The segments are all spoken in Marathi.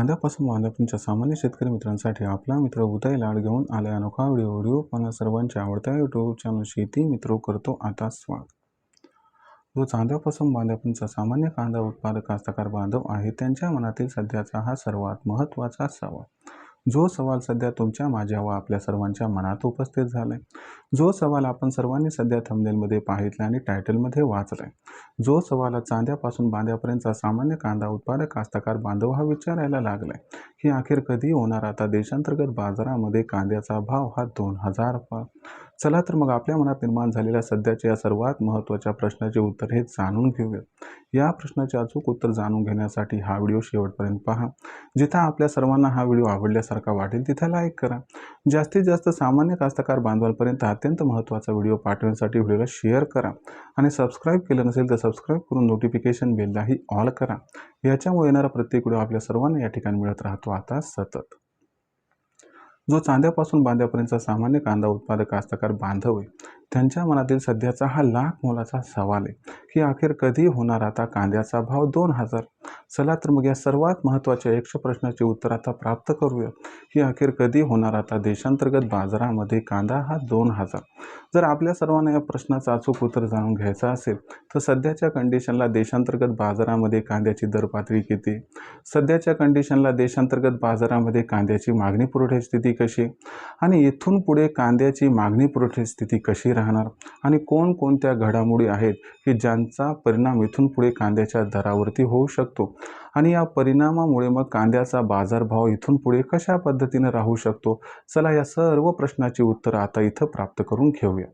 कांद्यापासून वांद्यापर्यंतच्या सामान्य शेतकरी मित्रांसाठी आपला मित्र उदय लाड घेऊन आलाय अनोखा व्हिडिओ पण सर्वांच्या आवडत्या यूट्यूब चॅनल शेती मित्र करतो आता स्वागत। जो चांद्यापासून वांद्यापर्यंतचा सामान्य कांदा उत्पादक कास्तकार बांधव आहे त्यांच्या मनातील सध्याचा हा सर्वात महत्त्वाचा सवाल, जो सवाल सध्या तुमच्या माझ्या व आपल्या सर्वांच्या मनात उपस्थित झालाय, जो सवाल आपण सर्वांनी सध्या थंबनेलमध्ये पाहितला आणि टायटलमध्ये वाचलाय, जो सवाल चांद्यापासून बांद्यापर्यंतचा सामान्य कांदा उत्पादक कास्तकार बांधव हा विचारायला लागलाय की अखेर कधी होणार आता देशांतर्गत बाजारामध्ये कांद्याचा भाव हा 2000 चला तर मग आपल्या मनात निर्माण झालेल्या सध्याच्या या सर्वात महत्त्वाच्या प्रश्नाचे उत्तर हे जाणून घेऊया। या प्रश्नाचे अचूक उत्तर जाणून घेण्यासाठी हा व्हिडिओ शेवटपर्यंत पहा। जिथे आपल्या सर्वांना हा व्हिडिओ आवडल्यासारखा वाटेल तिथे लाईक करा। जास्तीत जास्त सामान्य कास्तकार बांधवांपर्यंत अत्यंत महत्त्वाचा व्हिडिओ पाठवण्यासाठी व्हिडिओला शेअर करा आणि सबस्क्राईब केलं नसेल तर सबस्क्राईब करून नोटिफिकेशन बेललाही ऑल करा। याच्यामुळे येणारा प्रत्येक व्हिडिओ आपल्या सर्वांना या ठिकाणी मिळत राहतो आता सतत। जो चांद्यापासून बांद्यापर्यंतचा सामान्य कांदा उत्पादक कास्तकार बांधव आहे त्यांच्या मनातील सध्याचा हा लाख मोलाचा सवाल आहे की अखेर कधी होणार आता कांद्याचा भाव 2000। चला तर मग या सर्वात महत्त्वाच्या यक्ष प्रश्नाचे उत्तर आता प्राप्त करूया की अखेर कधी होणार आता देशांतर्गत बाजारामध्ये कांदा हा 2000। जर आपल्या सर्वांना या प्रश्नाचं अचूक उत्तर जाणून घ्यायचं असेल तर सध्याच्या कंडिशनला देशांतर्गत बाजारामध्ये कांद्याची दर पातळी किती, सध्याच्या कंडिशनला देशांतर्गत बाजारामध्ये कांद्याची मागणी पुरवठ्याची स्थिती कशी आणि इथून पुढे कांद्याची मागणी पुरवठ्याची स्थिती कशी राहणार आणि कोणकोणत्या घडामोडी आहेत की ज्यांचा परिणाम इथून पुढे कांद्याच्या दरावरती होऊ शकतो आणि या परिणामामुळे मग कांद्याचा बाजारभाव इथून पुढे कशा पद्धतीने राहू शकतो। चला या सर्व प्रश्नाची उत्तर आता इथं प्राप्त करून घेऊया।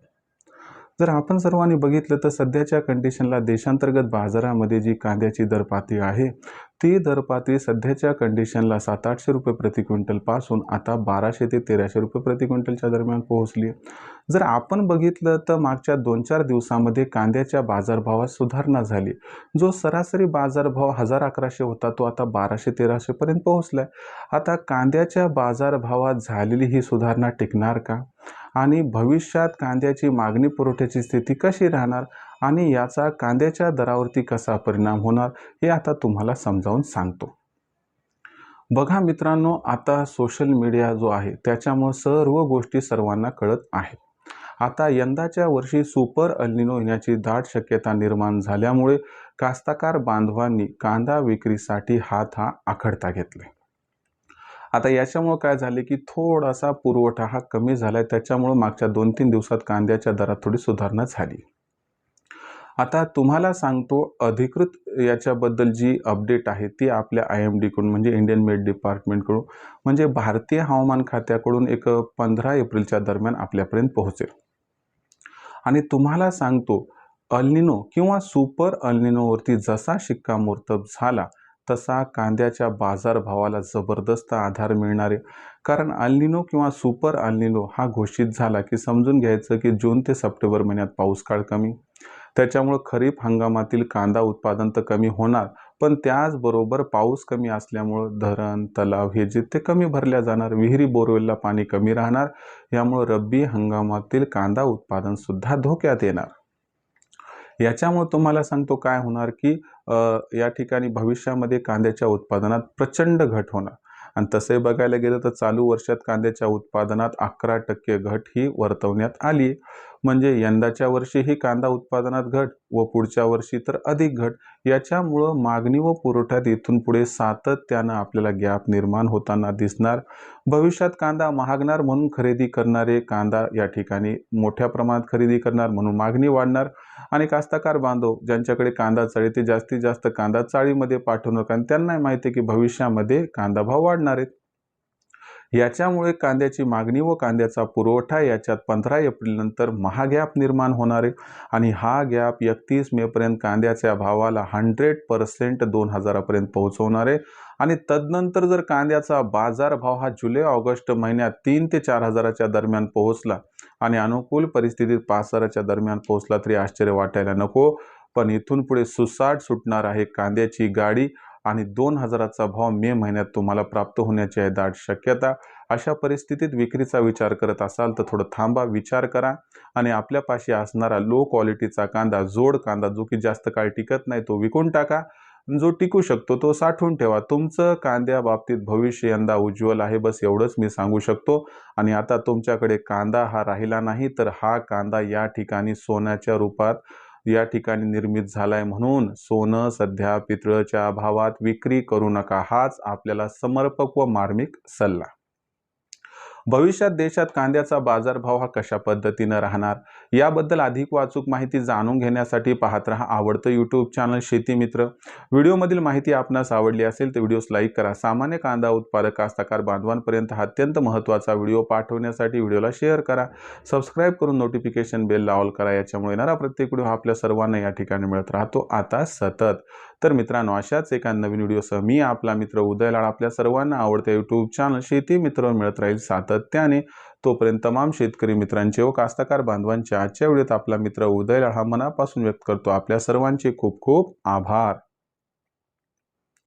जर आपण सर्वांनी बघितलं तर सध्याच्या कंडिशनला देशांतर्गत बाजारामध्ये जी कांद्याची दर पातळी आहे ती दर पातळी सध्याच्या कंडिशनला 700-800 रुपये प्रति क्विंटल पासून आता 1200 ते 1300 रुपये प्रति क्विंटलच्या दरम्यान पोहोचली। जर आपण बघितलं तर मागच्या 2-4 दिवसामध्ये कांद्याच्या बाजारभावात सुधारणा झाली। जो सरासरी बाजारभाव 1000-1100 होता तो आता 1200-1300 पर्यंत पोहोचलाय। आता कांद्याच्या बाजारभावात झालेली ही सुधारणा टिकणार का आणि भविष्यात कांद्याची मागणी पुरवठ्याची स्थिती कशी राहणार आणि याचा कांद्याच्या दरावरती कसा परिणाम होणार हे आता तुम्हाला समजावून सांगतो। बघा मित्रांनो, आता सोशल मीडिया जो आहे त्याच्यामुळे सर्व गोष्टी सर्वांना कळत आहेत। आता यंदाच्या वर्षी सुपर एल्निनो येण्याची दाट शक्यता निर्माण झाल्यामुळे कास्तकार बांधवांनी कांदा विक्रीसाठी हात हा आखडता घेतलाय। आता याच्यामुळे काय झाले की थोडासा पुरवठा हा कमी झालाय, त्याच्यामुळे मागच्या 2-3 दिवसात कांद्याच्या दरात थोडी सुधारणा झाली। आता तुम्हाला सांगतो अधिकृत याच्याबद्दल जी अपडेट आहे ती आपल्या IMD कडून म्हणजे इंडियन मेट डिपार्टमेंट कडून म्हणजे भारतीय हवामान खात्याकडून एक 15 एप्रिलच्या दरम्यान आपल्यापर्यंत पोहोचेल। आणि तुम्हाला सांगतो एल्निनो किंवा सुपर एल्निनोवरती जसा शिक्कामोर्तब झाला तसा कांद्याच्या बाजारभावाला जबरदस्त आधार मिळणार आहे। कारण एल्निनो किंवा सुपर एल्निनो हा घोषित झाला की समजून घ्यायचं की जून ते सप्टेंबर महिन्यात पाऊस काळ कमी, त्याच्यामुळे खरीप हंगामातील कांदा उत्पादन तर कमी होणार पण त्याचबरोबर पाऊस कमी असल्यामुळे धरण तलाव हे जे ते कमी भरल्या जाणार, विहिरी बोरवेलला पाणी कमी राहणार, यामुळे रब्बी हंगामातील कांदा उत्पादन सुद्धा धोक्यात येणार। याच्यामुळे तुम्हाला सांगतो काय होणार की या ठिकाणी भविष्यामध्ये कांद्याच्या उत्पादनात प्रचंड घट होणार आणि तसे बघायला गेलं तर चालू वर्षात कांद्याच्या उत्पादनात 11% घट ही वर्तवण्यात आली। म्हणजे यंदाच्या वर्षी ही कांदा उत्पादनात घट व पुढच्या वर्षी तर अधिक घट। याच्यामुळं मागणी व पुरवठ्यात इथून पुढे सातत्यानं आपल्याला गॅप निर्माण होताना दिसणार। भविष्यात कांदा महागणार म्हणून खरेदी करणारे कांदा या ठिकाणी मोठ्या प्रमाणात खरेदी करणार म्हणून मागणी वाढणार आणि कास्तकार बांधव ज्यांच्याकडे कांदा चाळी ते जास्तीत जास्त कांदा चाळीमध्ये पाठवणार कारण त्यांना माहिती आहे की भविष्यामध्ये कांदा भाव वाढणार आहेत। याच्यामुळे कांद्याची मागणी व कांद्याचा पुरवठा याच्यात 15 एप्रिल नंतर महागॅप निर्माण होणार आहे आणि हा गॅप 31 मे पर्यंत कांद्याच्या भावाला 100% 2000 पर्यंत पोहोचवणार आहे आणि तदनंतर जर कांद्याचा बाजारभाव हा जुलै-ऑगस्ट महिन्यात 3 ते 4000च्या दरम्यान पोहोचला आणि अनुकूल परिस्थितीत 5000च्या दरम्यान पोहोचला तरी आश्चर्य वाटायला नको। पण इथून पुढे सुसाट सुटणार आहे कांद्याची गाडी आणि 2000चा भाव मे महिन्यात तुम्हाला प्राप्त होण्याची आहे दाट शक्यता। अशा परिस्थितीत विक्रीचा विचार करत असाल तर थोडं थांबा, विचार करा आणि आपल्यापाशी असणारा लो क्वालिटीचा कांदा, जोड कांदा जो की जास्त काळ टिकत नाही तो विकून टाका जो टिकू शकतो तो साठवून ठेवा. तुमचं कांद्या बाबतीत भविष्य यंदा उज्ज्वल आहे, बस एवढंच मी सांगू शकतो. आणि आता तुमच्याकडे कांदा हा राहिला नाही, तर हा कांदा या ठिकाणी सोन्याच्या रूपात या ठिकाणी निर्मित झालाय. म्हणून सोनं सध्या पितळच्या भावात विक्री करू नका. हाच आपल्याला समर्पक व मार्मिक सल्ला. भविष्यात देशात कांद्याचा बाजारभाव हा कशा पद्धतीनं राहणार याबद्दल अधिक अचूक माहिती जाणून घेण्यासाठी पाहत रहा आवडतं यूट्यूब चॅनल शेती मित्र. व्हिडिओमधील माहिती आपणास आवडली असेल तर व्हिडिओस लाईक करा. सामान्य कांदा उत्पादक कास्तकार बांधवांपर्यंत हा अत्यंत महत्त्वाचा व्हिडिओ पाठवण्यासाठी व्हिडिओला शेअर करा. सबस्क्राईब करून नोटिफिकेशन बेल ऑल करा. याच्यामुळे येणारा प्रत्येक व्हिडिओ आपल्या सर्वांना या ठिकाणी मिळत राहतो आता सतत. तर मित्रांनो, अशाच एका नवीन व्हिडिओसह मी आपला मित्र उदय लाड आपल्या सर्वांना आवडते यूट्यूब चॅनल शेती मित्र मिळत राहील सातत्याने. तोपर्यंत तमाम शेतकरी मित्रांचे व कास्तकार बांधवांचे आजच्या व्हिडिओत आपला मित्र उदय लाड हा मनापासून व्यक्त करतो आपल्या सर्वांचे खूप खूप आभार.